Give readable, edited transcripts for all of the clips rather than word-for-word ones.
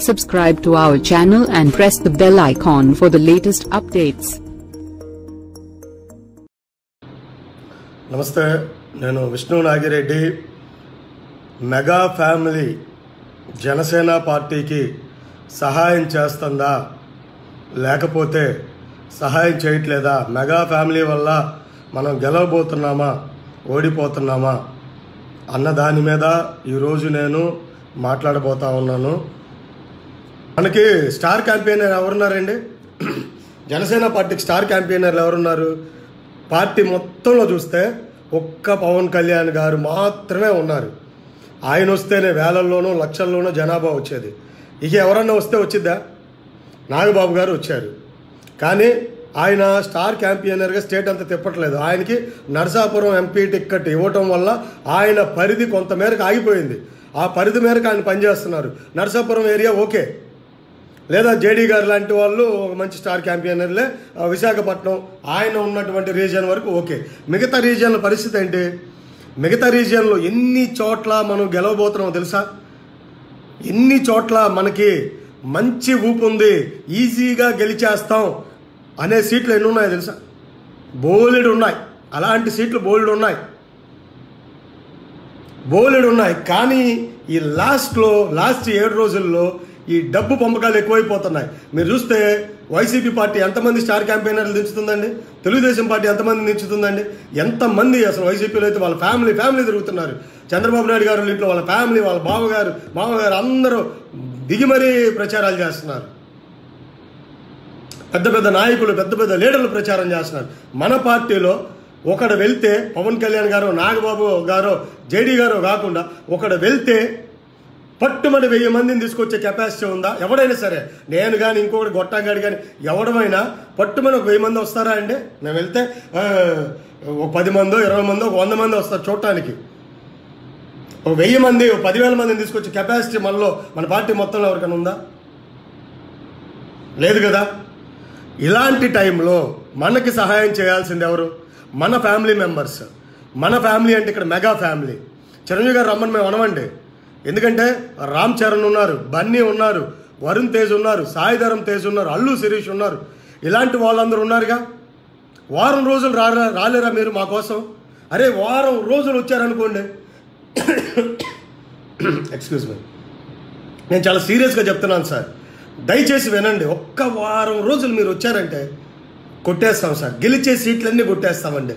Subscribe to our channel and press the bell icon for the latest updates. నమస్తే, నేను Vishnu Nagireddy. Mega family Janasena పార్టీకి సహాయం చేస్తుందా లేకపోతే సహాయం చేయట్లేదా, మెగా ఫ్యామిలీ వల్ల మనం గెలవబోతున్నామా ఓడిపోతున్నామా అన్న దాని మీద ఈరోజు నేను మాట్లాడబోతా ఉన్నాను. మనకి స్టార్ క్యాంపెయినర్ ఎవరున్నారండి? జనసేన పార్టీకి స్టార్ క్యాంపెయినర్లు ఎవరున్నారు? పార్టీ మొత్తంలో చూస్తే ఒక్క పవన్ కళ్యాణ్ గారు మాత్రమే ఉన్నారు. ఆయన వస్తేనే వేలల్లోనూ లక్షల్లోనూ జనాభా వచ్చేది. ఇక ఎవరన్నా వస్తే వచ్చిద్దా? నాగబాబు గారు వచ్చారు, కానీ ఆయన స్టార్ క్యాంపెయినర్గా స్టేట్ అంతా తిప్పట్లేదు. ఆయనకి నరసాపురం ఎంపీ టిక్కెట్ ఇవ్వటం వల్ల ఆయన పరిధి కొంతమేరకు ఆగిపోయింది. ఆ పరిధి మేరకు ఆయన పనిచేస్తున్నారు. నరసాపురం ఏరియా ఓకే, లేదా జేడీ గారు లాంటి వాళ్ళు ఒక మంచి స్టార్ క్యాంపెయినర్లే. విశాఖపట్నం ఆయన ఉన్నటువంటి రీజియన్ వరకు ఓకే. మిగతా రీజియన్ల పరిస్థితి ఏంటి? మిగతా రీజియన్లో ఎన్ని చోట్ల మనం గెలవబోతున్నామో తెలుసా? ఎన్ని చోట్ల మనకి మంచి ఊపు ఉంది, ఈజీగా గెలిచేస్తాం అనే సీట్లు ఎన్ని ఉన్నాయో తెలుసా? బోలెడు ఉన్నాయి. అలాంటి సీట్లు బోలెడు ఉన్నాయి. కానీ ఈ లాస్ట్ 7 రోజుల్లో ఈ డబ్బు పంపకాలు ఎక్కువైపోతున్నాయి. మీరు చూస్తే వైసీపీ పార్టీ ఎంతమంది స్టార్ క్యాంపెయినర్లు దించుతుందండి? తెలుగుదేశం పార్టీ ఎంతమంది దించుతుందండి? ఎంతమంది అసలు వైసీపీలో అయితే వాళ్ళ ఫ్యామిలీ తిరుగుతున్నారు. చంద్రబాబు నాయుడు గారు ఇంట్లో వాళ్ళ ఫ్యామిలీ, వాళ్ళ మామగారు అందరూ దిగి మరీ ప్రచారాలు చేస్తున్నారు. పెద్ద నాయకులు, పెద్ద లీడర్లు ప్రచారం చేస్తున్నారు. మన పార్టీలో ఒకడు వెళ్తే, పవన్ కళ్యాణ్ గారు, నాగబాబు గారు, జేడీ గారు కాకుండా ఒకడు వెళ్తే పట్టుమని 1000 మందిని తీసుకొచ్చే కెపాసిటీ ఉందా? ఎవడైనా సరే, నేను కానీ ఇంకొకటి గొట్టంగాడి కానీ ఎవడమైనా పట్టుమని ఒక 1000 మంది వస్తారా అండి? నేను వెళ్తే ఒక 10 మందో 20 మందో 100 మంది వస్తారు చూడటానికి. ఒక 1000 మంది 10,000 మందిని తీసుకొచ్చే కెపాసిటీ మన పార్టీ మొత్తంలో ఎవరికైనా ఉందా? లేదు కదా. ఇలాంటి టైంలో మనకి సహాయం చేయాల్సింది ఎవరు? మన ఫ్యామిలీ మెంబర్స్. మన ఫ్యామిలీ అంటే ఇక్కడ మెగా ఫ్యామిలీ. చిరంజీవి గారు రమ్మని మేము అనమండి. ఎందుకంటే రామ్ చరణ్ ఉన్నారు, బన్నీ ఉన్నారు, వరుణ్ తేజ్ ఉన్నారు, సాయిధరం తేజ్ ఉన్నారు, అల్లు శిరీష్ ఉన్నారు. ఇలాంటి వాళ్ళందరూ ఉన్నారుగా. వారం రోజులు రాలేరా మీరు మా కోసం? అరే వారం రోజులు వచ్చారనుకోండి, ఎక్స్క్యూజ్ మీ, నేను చాలా సీరియస్గా చెప్తున్నాను సార్, దయచేసి వినండి. ఒక్క వారం రోజులు మీరు వచ్చారంటే కొట్టేస్తాం సార్. గెలిచే సీట్లన్నీ కొట్టేస్తామండి.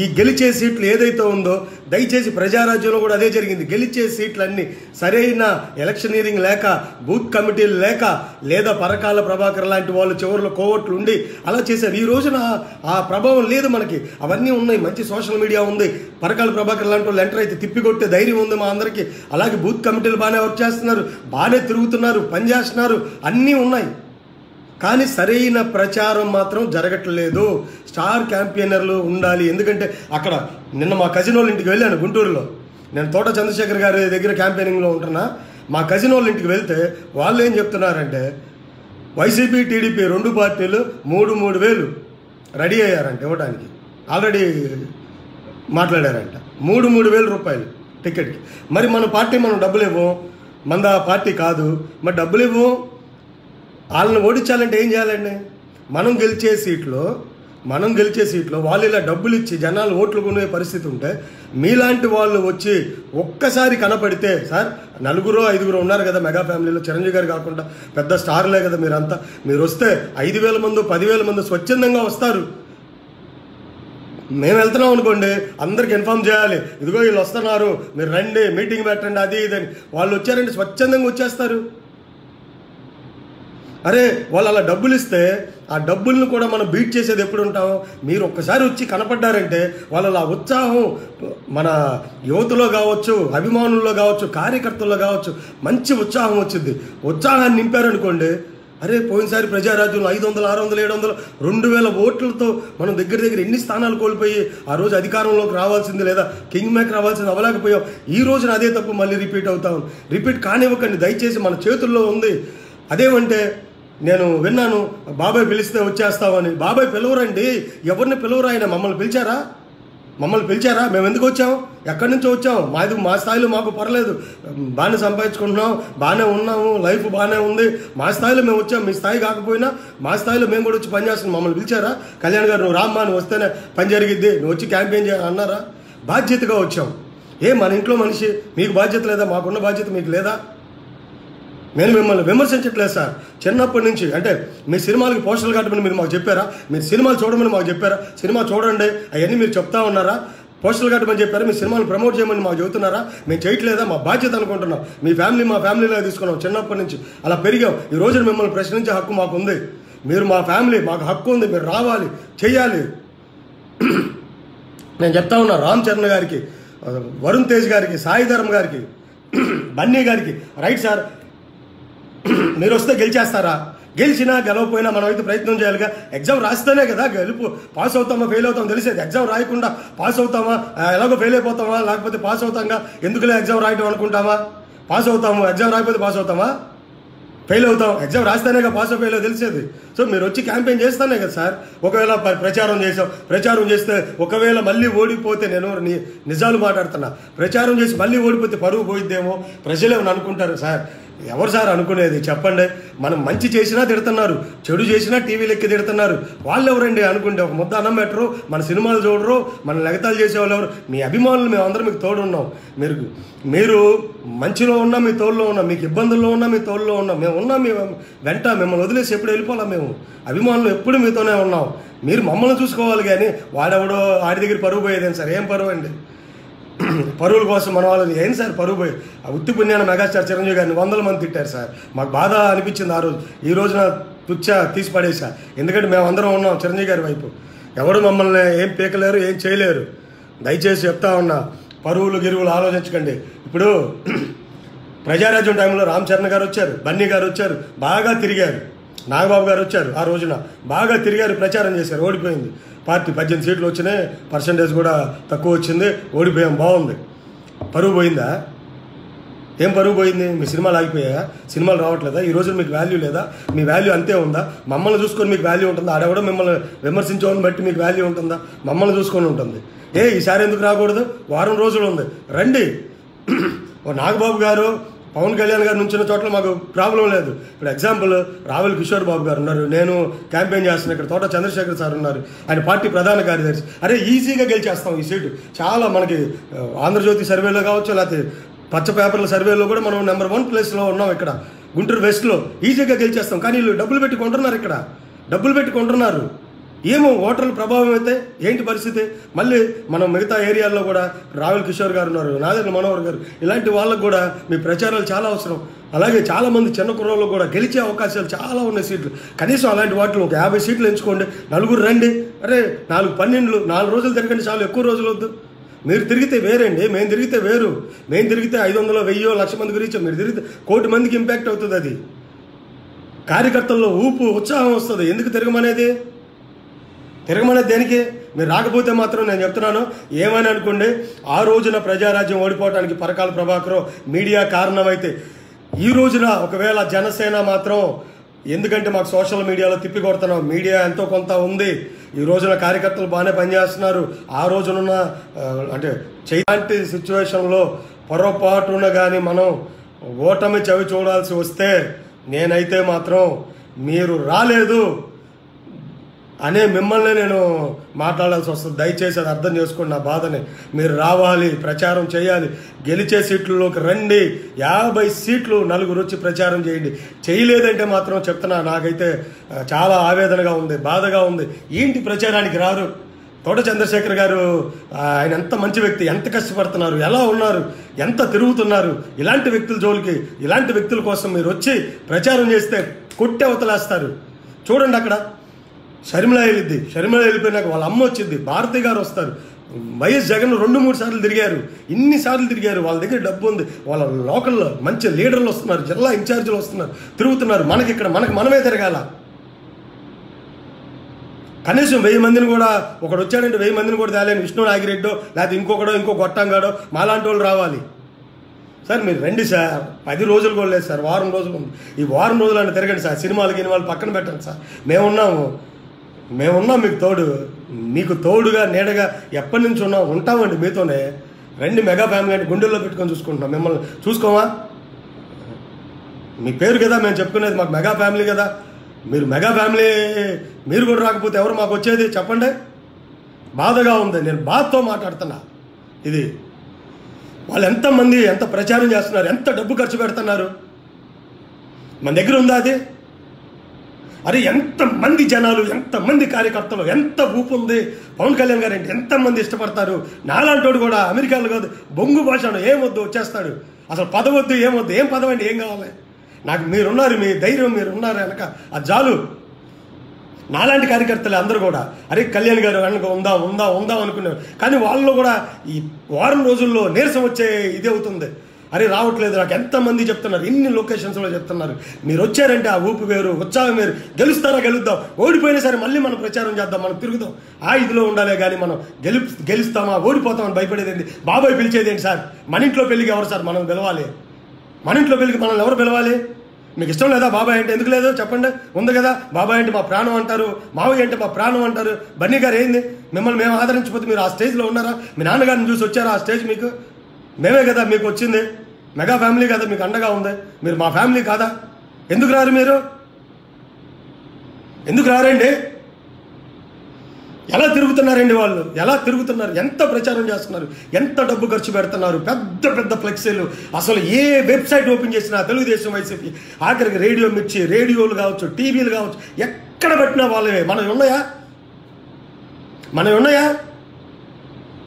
ఈ గెలిచే సీట్లు ఏదైతే ఉందో, దయచేసి ప్రజారాజ్యంలో కూడా అదే జరిగింది. గెలిచే సీట్లన్నీ సరైన ఎలక్షనీరింగ్ లేక, బూత్ కమిటీలు లేక, లేదా పరకాల ప్రభాకర్ లాంటి వాళ్ళు చివరిలో కోవట్లు ఉండి అలా చేశారు. ఈ రోజున ఆ ప్రభావం లేదు మనకి. అవన్నీ ఉన్నాయి, మంచి సోషల్ మీడియా ఉంది. పరకాల ప్రభాకర్ లాంటి వాళ్ళు ఎంటర్ అయితే తిప్పికొట్టే ధైర్యం ఉంది మా అందరికీ. అలాగే బూత్ కమిటీలు బాగానే వర్క్ చేస్తున్నారు, బాగానే తిరుగుతున్నారు, పనిచేస్తున్నారు, అన్నీ ఉన్నాయి. కానీ సరైన ప్రచారం మాత్రం జరగట్లేదు. స్టార్ క్యాంపెయినర్లు ఉండాలి. ఎందుకంటే అక్కడ నిన్న మా కజిన్ వాళ్ళ ఇంటికి వెళ్ళాను గుంటూరులో. నేను తోట చంద్రశేఖర్ గారి దగ్గర క్యాంపెయినింగ్లో ఉంటున్నా. మా కజిన్ వాళ్ళ ఇంటికి వెళ్తే వాళ్ళు ఏం చెప్తున్నారంటే, వైసీపీ టీడీపీ 2 పార్టీలు 3,000 రెడీ అయ్యారంట ఇవ్వడానికి. ఆల్రెడీ మాట్లాడారంట. 3,000 రూపాయలు టికెట్కి. మరి మన పార్టీ మనం డబ్బులు ఇవ్వం, మన పార్టీ కాదు, మరి డబ్బులు ఇవ్వం. వాళ్ళని ఓడించాలంటే ఏం చేయాలండి? మనం గెలిచే సీట్లో వాళ్ళు ఇలా డబ్బులు ఇచ్చి జనాలు ఓట్లు కొనే పరిస్థితి ఉంటే, మీలాంటి వాళ్ళు వచ్చి ఒక్కసారి కనపడితే, సార్ 4-5 ఉన్నారు కదా మెగా ఫ్యామిలీలో, చిరంజీవి గారు కాకుండా పెద్ద స్టార్లే కదా మీరంతా. మీరు వస్తే 5,000 మంది 10,000 మంది స్వచ్ఛందంగా వస్తారు. మేము వెళ్తున్నాం అనుకోండి, అందరికి ఇన్ఫార్మ్ చేయాలి, ఇదిగో వీళ్ళు వస్తున్నారు, మీరు రండి, మీటింగ్ పెట్టండి, అది ఇదని. వాళ్ళు వచ్చారంటే స్వచ్ఛందంగా వచ్చేస్తారు. అరే వాళ్ళు అలా డబ్బులు ఇస్తే ఆ డబ్బుల్ని కూడా మనం బీట్ చేసేది ఎప్పుడు ఉంటాం? మీరు ఒక్కసారి వచ్చి కనపడ్డారంటే వాళ్ళ ఆ ఉత్సాహం మన యువతలో కావచ్చు, అభిమానుల్లో కావచ్చు, కార్యకర్తల్లో కావచ్చు, మంచి ఉత్సాహం వచ్చింది. ఉత్సాహాన్ని నింపారనుకోండి, అరే పోయినసారి ప్రజారాజ్యంలో 500, 600, 700, 2,000 ఓట్లతో మనం దగ్గర ఎన్ని స్థానాలు కోల్పోయి ఆ రోజు అధికారంలోకి రావాల్సింది, లేదా కింగ్ మేక్ రావాల్సింది అవ్వలేకపోయాం. ఈ రోజున అదే తప్పు మళ్ళీ రిపీట్ కానివ్వకండి దయచేసి. మన చేతుల్లో ఉంది. అదేమంటే నేను విన్నాను, బాబాయ్ పిలిస్తే వచ్చేస్తామని. బాబాయ్ పిలవరండి, ఎవరిని పిలవరు. ఆయన మమ్మల్ని పిలిచారా? మమ్మల్ని పిలిచారా? మేము ఎందుకు వచ్చాం? ఎక్కడి నుంచో వచ్చాం. మా స్థాయిలో మాకు పర్లేదు, బాగానే సంపాదించుకుంటున్నాం, బాగానే ఉన్నాము, లైఫ్ బాగానే ఉంది, మా స్థాయిలో మేము వచ్చాం. మీ స్థాయి కాకపోయినా మా స్థాయిలో మేము కూడా వచ్చి పనిచేస్తున్నాం. మమ్మల్ని పిలిచారా? కళ్యాణ్ గారు నువ్వు రామ్మా, నువ్వు వస్తేనే పని జరిగిద్ది, నువ్వు వచ్చి క్యాంపెయిన్ చేయాలి అన్నారా? బాధ్యతగా వచ్చాం. మన ఇంట్లో మనిషి, మీకు బాధ్యత లేదా? మాకున్న బాధ్యత మీకు లేదా? నేను మిమ్మల్ని విమర్శించట్లేదు సార్. చిన్నప్పటి నుంచి అంటే మీ సినిమాలకి పోస్టర్లు కట్టమని మీరు మాకు చెప్పారా? మీరు సినిమాలు చూడమని మాకు చెప్పారా? సినిమా చూడండి అవన్నీ మీరు చెప్తా ఉన్నారా? పోస్టర్లు కట్టమని చెప్పారా? మీ సినిమాలు ప్రమోట్ చేయమని మాకు చెబుతున్నారా? మేము చేయట్లేదా? మా బాధ్యత అనుకుంటున్నాం. మీ ఫ్యామిలీ మా ఫ్యామిలీలో తీసుకున్నాం. చిన్నప్పటి నుంచి అలా పెరిగాం. ఈ రోజున మిమ్మల్ని ప్రశ్నించే హక్కు మాకు ఉంది. మీరు మా ఫ్యామిలీ, మాకు హక్కు ఉంది. మీరు రావాలి, చెయ్యాలి. నేను చెప్తా ఉన్నా రామ్ చరణ్ గారికి, వరుణ్ తేజ్ గారికి, సాయి ధరమ్ గారికి, బన్నీ గారికి, రైట్ సార్, మీరు వస్తే గెలిచేస్తారా? గెలిచినా గెలవపోయినా మనం అయితే ప్రయత్నం చేయాలిగా. ఎగ్జామ్ రాస్తేనే కదా పాస్ అవుతామా ఫెయిల్ అవుతామా తెలిసేది. ఎగ్జామ్ రాయకుండా పాస్ అవుతామా, ఎలాగో ఫెయిల్ అయిపోతామా, లేకపోతే పాస్ అవుతాంగా, ఎందుకులే ఎగ్జామ్ రాయటం అనుకుంటామా? పాస్ అవుతాము. ఎగ్జామ్ రాయకపోతే పాస్ అవుతామా? ఫెయిల్ అవుతాం. ఎగ్జామ్ రాస్తేనే కదా పాస్ ఫెయిల్ తెలిసేది. సో మీరు వచ్చి క్యాంపెయిన్ చేస్తానే కదా సార్. ఒకవేళ ప్రచారం చేసాం, ప్రచారం చేస్తే ఒకవేళ మళ్ళీ ఓడిపోతే, నేను నిజాలు మాట్లాడుతున్నా, ప్రచారం చేసి మళ్ళీ ఓడిపోతే పరువు పోయిద్దేమో, ప్రజలు ఏమని అనుకుంటారు సార్? ఎవరు సార్ అనుకునేది చెప్పండి? మనం మంచి చేసినా తిడుతున్నారు, చెడు చేసినా టీవీలు ఎక్కి తిడుతున్నారు. వాళ్ళు ఎవరండి అనుకుంటే? ఒక ముద్ద అన్నం పెట్టరు, మన సినిమాలు చూడరు, మన లెగతాలు చేసేవాళ్ళు ఎవరు? మీ అభిమానులు, మేము అందరం మీకు తోడు ఉన్నాం. మీరు మంచిలో ఉన్నా మీ తోడులో ఉన్నాం, మీకు ఇబ్బందుల్లో ఉన్నా మీ తోడులో ఉన్నాం. మేము ఉన్నాం మీ వెంట. మిమ్మల్ని వదిలేసి ఎప్పుడు వెళ్ళిపోవాలా? మేము అభిమానులు ఎప్పుడు మీతోనే ఉన్నాం. మీరు మమ్మల్ని చూసుకోవాలి కానీ వాడెవడో ఆడి దగ్గర పరువు పోయేదేం సార్? ఏం పరువు అండి? పరువుల కోసం మన వాళ్ళు ఏం సార్ పరువు పోయి? ఉత్తి పుణ్యాన మెగాస్టార్ చిరంజీవి గారిని 100 మంది తిట్టారు సార్. మాకు బాధ అనిపించింది ఆ రోజు. ఈ రోజున తీసి పడేసా. ఎందుకంటే మేము అందరం ఉన్నాం చిరంజీవి గారి వైపు. ఎవరు మమ్మల్ని ఏం పీకలేరు, ఏం చేయలేరు. దయచేసి చెప్తా ఉన్నా, పరువులు గిరువులు ఆలోచించకండి. ఇప్పుడు ప్రజారాజ్యం టైంలో రామ్ చరణ్ గారు వచ్చారు, బన్నీ గారు వచ్చారు, బాగా తిరిగారు. నాగబాబు గారు వచ్చారు, ఆ రోజున బాగా తిరిగారు, ప్రచారం చేశారు. ఓడిపోయింది పార్టీ. 18 సీట్లు వచ్చినాయి, పర్సంటేజ్ కూడా తక్కువ వచ్చింది, ఓడిపోయాం. బాగుంది. పరువు పోయిందా? ఏం పరువు పోయింది? మీ సినిమాలు ఆగిపోయాయా? సినిమాలు రావట్లేదా? ఈ రోజు మీకు వాల్యూ లేదా? మీ వాల్యూ అంతే ఉందా? మమ్మల్ని చూసుకొని మీకు వాల్యూ ఉంటుందా? ఆడెవడో మిమ్మల్ని విమర్శించోని బట్టి మీకు వాల్యూ ఉంటుందా? మమ్మల్ని చూసుకొని ఉంటుంది. ఈసారి ఎందుకు రాకూడదు? వారం రోజులు ఉంది, రండి. నాగబాబు గారు, పవన్ కళ్యాణ్ గారు నుంచిన చోట్ల మాకు ప్రాబ్లం లేదు. ఇప్పుడు ఎగ్జాంపుల్ రావెల్ కిషోర్ బాబు గారు ఉన్నారు, నేను క్యాంపెయిన్ చేస్తున్నా. ఇక్కడ తోట చంద్రశేఖర్ సార్ ఉన్నారు, ఆయన పార్టీ ప్రధాన కార్యదర్శి. అరే ఈజీగా గెలిచేస్తాం ఈ సీటు. చాలా మనకి ఆంధ్రజ్యోతి సర్వేలో కావచ్చు, లేకపోతే పచ్చ పేపర్ల సర్వేలో కూడా మనం నెంబర్ 1 ప్లేస్లో ఉన్నాం. ఇక్కడ గుంటూరు వెస్ట్లో ఈజీగా గెలిచేస్తాం. కానీ వీళ్ళు డబ్బులు పెట్టి కొంటున్నారు, ఇక్కడ డబ్బులు పెట్టి కొంటున్నారు. ఏమో ఓటర్ల ప్రభావం అయితే ఏంటి పరిస్థితి? మళ్ళీ మనం మిగతా ఏరియాల్లో కూడా రావెల్ కిషోర్ గారు ఉన్నారు, నాదెండ్ల మనోహర్ గారు, ఇలాంటి వాళ్ళకు కూడా మీ ప్రచారాలు చాలా అవసరం. అలాగే చాలామంది చిన్న కుర్రోళ్ళు కూడా గెలిచే అవకాశాలు చాలా ఉన్నాయి సీట్లు. కనీసం అలాంటి వాటిలో ఒక 50 సీట్లు ఎంచుకోండి, నలుగురు రండి. అరే 4 రోజులు తిరగండి చాలు, ఎక్కువ రోజులు వద్దు. మీరు తిరిగితే వేరండి, మేము తిరిగితే వేరు. మేము తిరిగితే 500, 1000, 1,00,000 మంది గురించి, మీరు తిరిగితే 1 కోటి మందికి ఇంపాక్ట్ అవుతుంది. అది కార్యకర్తల్లో ఊపు, ఉత్సాహం వస్తుంది. ఎందుకు తిరగమనేది దేనికి? మీరు రాకపోతే మాత్రం నేను చెప్తున్నాను, ఏమని అనుకోండి, ఆ రోజున ప్రజారాజ్యం ఓడిపోవడానికి పరకాల ప్రభాకర్ మీడియా కారణమైతే, ఈ రోజున ఒకవేళ జనసేన మాత్రం, ఎందుకంటే మాకు సోషల్ మీడియాలో తిప్పి కొడుతున్నాం, మీడియా ఎంతో కొంత ఉంది. ఈ రోజున కార్యకర్తలు బాగానే పనిచేస్తున్నారు. ఆ రోజునున్న అంటే చేయాలంటి సిచ్యువేషన్లో పొరపాటున కానీ మనం ఓటమి చవి చూడాల్సి వస్తే, నేనైతే మాత్రం మీరు రాలేదు అనే మిమ్మల్ని నేను మాట్లాడాల్సి వస్తుంది. దయచేసి అది అర్థం చేసుకోండి నా బాధని. మీరు రావాలి, ప్రచారం చేయాలి, గెలిచే సీట్లలోకి రండి. 50 సీట్లు నలుగురు వచ్చి ప్రచారం చేయండి. చేయలేదంటే మాత్రం చెప్తున్నా, నాకైతే చాలా ఆవేదనగా ఉంది, బాధగా ఉంది. ఏంటి ప్రచారానికి రారు? తోట చంద్రశేఖర్ గారు, ఆయన ఎంత మంచి వ్యక్తి, ఎంత కష్టపడుతున్నారు, ఎలా ఉన్నారు, ఎంత తిరుగుతున్నారు. ఇలాంటి వ్యక్తుల జోలికి, ఇలాంటి వ్యక్తుల కోసం మీరు వచ్చి ప్రచారం చేస్తే కొట్టే అవతలేస్తారు. చూడండి, అక్కడ షర్మిల వెళ్ళిపోయినాక వాళ్ళ అమ్మ వచ్చింది, భారతి గారు వస్తారు, వైఎస్ జగన్ 2-3 సార్లు తిరిగారు. ఇన్ని సార్లు తిరిగారు. వాళ్ళ దగ్గర డబ్బు ఉంది, వాళ్ళ లోకల్లో మంచి లీడర్లు వస్తున్నారు, జిల్లా ఇన్ఛార్జీలు వస్తున్నారు, తిరుగుతున్నారు. మనకి మనమే తిరగాల. కనీసం 1000 మందిని కూడా, ఒకడు వచ్చాడంటే 1000 మందిని కూడా తేలేని విష్ణు నాగిరెడ్డో, లేకపోతే ఇంకో గొట్టంగాడో, మాలాంటి వాళ్ళు రావాలి. సార్ మీరు రండి సార్, 10 రోజులు కూడా లేదు సార్, వారం రోజులు ఉంది. ఈ వారం రోజులు అంటే తిరగండి సార్. సినిమాలు పక్కన పెట్టండి సార్, మేమున్నాము. మేమున్నాం మీకు తోడుగా నీడగా ఎప్పటి నుంచి ఉంటామండి మీతోనే. రండి మెగా ఫ్యామిలీ అంటే గుండెల్లో పెట్టుకొని చూసుకుంటున్నాం. మిమ్మల్ని చూసుకోమా? మీ పేరు కదా మేము చెప్పుకునేది, మాకు మెగా ఫ్యామిలీ కదా. మీరు మెగా ఫ్యామిలీ మీరు కూడా రాకపోతే ఎవరు మాకు వచ్చేది చెప్పండి? బాధగా ఉంది, నేను బాధతో మాట్లాడుతున్నా. ఇది వాళ్ళు ఎంతమంది ఎంత ప్రచారం చేస్తున్నారు, ఎంత డబ్బు ఖర్చు పెడుతున్నారు, మన దగ్గర ఉందా అది? అరే ఎంతమంది జనాలు, ఎంతమంది కార్యకర్తలు, ఎంత ఊపు ఉంది. పవన్ కళ్యాణ్ గారు అంటే ఎంతమంది ఇష్టపడతారు. నాలాంటోడు కూడా అమెరికాలో కాదు బొంగు భాషను ఏమొద్దు వచ్చేస్తాడు. అసలు పదవద్దు, ఏమొద్దు, ఏం పదవండి, ఏం కావాలి నాకు? మీరున్నారు, మీ ధైర్యం మీరున్నారు వెనక, అది చాలు. నాలాంటి కార్యకర్తలు అందరూ కూడా అరే కళ్యాణ్ గారు వెనక ఉందాం అనుకున్నారు. కానీ వాళ్ళు కూడా ఈ వారం రోజుల్లో నీరసం వచ్చే ఇది అవుతుంది. అరే రావట్లేదు, నాకు ఎంతమంది చెప్తున్నారు, ఇన్ని లొకేషన్స్లో చెప్తున్నారు. మీరు వచ్చారంటే ఆ ఊపు వేరు, ఉత్సాహం వేరు. గెలుద్దాం, ఓడిపోయినా సరే మళ్ళీ మనం ప్రచారం చేద్దాం, మనం తిరుగుదాం, ఆ ఇదిలో ఉండాలి. కానీ మనం గెలుస్తామా ఓడిపోతామని భయపడేది ఏంటి? బాబాయ్ పిలిచేది ఏంటి సార్? మన ఇంట్లో పెళ్ళికి ఎవరు సార్ మనం పిలవాలి? మన ఇంట్లో పెళ్ళికి మనల్ని ఎవరు పిలవాలి? మీకు ఇష్టం లేదా బాబాయ్ అంటే? ఎందుకు లేదు చెప్పండి? ఉంది కదా, బాబాయ్ అంటే మా ప్రాణం అంటారు, మావయ్య అంటే మా ప్రాణం అంటారు. బన్నీ గారు ఏంది, మిమ్మల్ని మేము ఆదరించకపోతే మీరు ఆ స్టేజ్లో ఉన్నారా? మీ నాన్నగారిని చూసి వచ్చారా ఆ స్టేజ్? మీకు మేమే కదా మీకు వచ్చింది, మెగా ఫ్యామిలీ కదా మీకు అండగా ఉంది. మీరు మా ఫ్యామిలీ కాదా? ఎందుకు రారు మీరు? ఎందుకు రారండి? ఎలా తిరుగుతున్నారండి వాళ్ళు? ఎలా తిరుగుతున్నారు? ఎంత ప్రచారం చేస్తున్నారు? ఎంత డబ్బు ఖర్చు పెడుతున్నారు? పెద్ద పెద్ద ఫ్లెక్సీలు. అసలు ఏ వెబ్సైట్ ఓపెన్ చేసినా తెలుగుదేశం, వైసీపీ, ఆఖరికి రేడియో మిర్చి, రేడియోలు కావచ్చు, టీవీలు కావచ్చు, ఎక్కడ పెట్టినా వాళ్ళవే. మనవి ఉన్నాయా?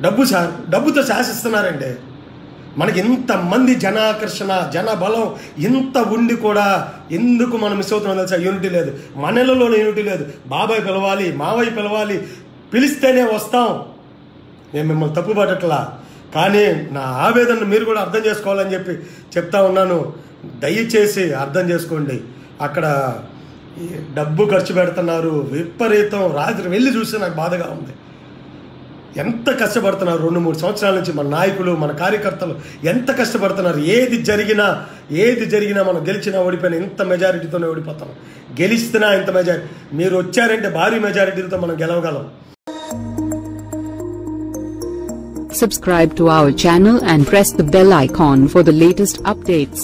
డబ్బు సార్, డబ్బుతో శాసిస్తున్నారండి. మనకి ఇంతమంది జనాకర్షణ, జన బలం ఇంత ఉండి కూడా ఎందుకు మనం మిస్ అవుతున్నాం తెలుసా? యూనిటీ లేదు, మనలోనే యూనిటీ లేదు. బాబాయ్ పిలవాలి, మావయ్య పిలవాలి, పిలిస్తేనే వస్తాం. నేను మిమ్మల్ని తప్పుపట్టట్లా, కానీ నా ఆవేదనను మీరు కూడా అర్థం చేసుకోవాలని చెప్పి చెప్తా ఉన్నాను. దయచేసి అర్థం చేసుకోండి. అక్కడ డబ్బు ఖర్చు పెడుతున్నారు విపరీతం. రాత్రి వెళ్ళి చూస్తే నాకు బాధగా ఉంది. ఎంత కష్టపడుతున్నారు 2-3 సంవత్సరాల నుంచి మన నాయకులు, మన కార్యకర్తలు ఎంత కష్టపడుతున్నారు. ఏది జరిగినా మనం గెలిచినా ఓడిపోయినా ఇంత మెజారిటీతోనే ఓడిపోతాం. గెలిస్తున్నా ఇంత మెజారిటీ. మీరు వచ్చారంటే భారీ మెజారిటీలతో మనం గెలవగలం. Subscribe to our channel and press the bell icon for the latest updates.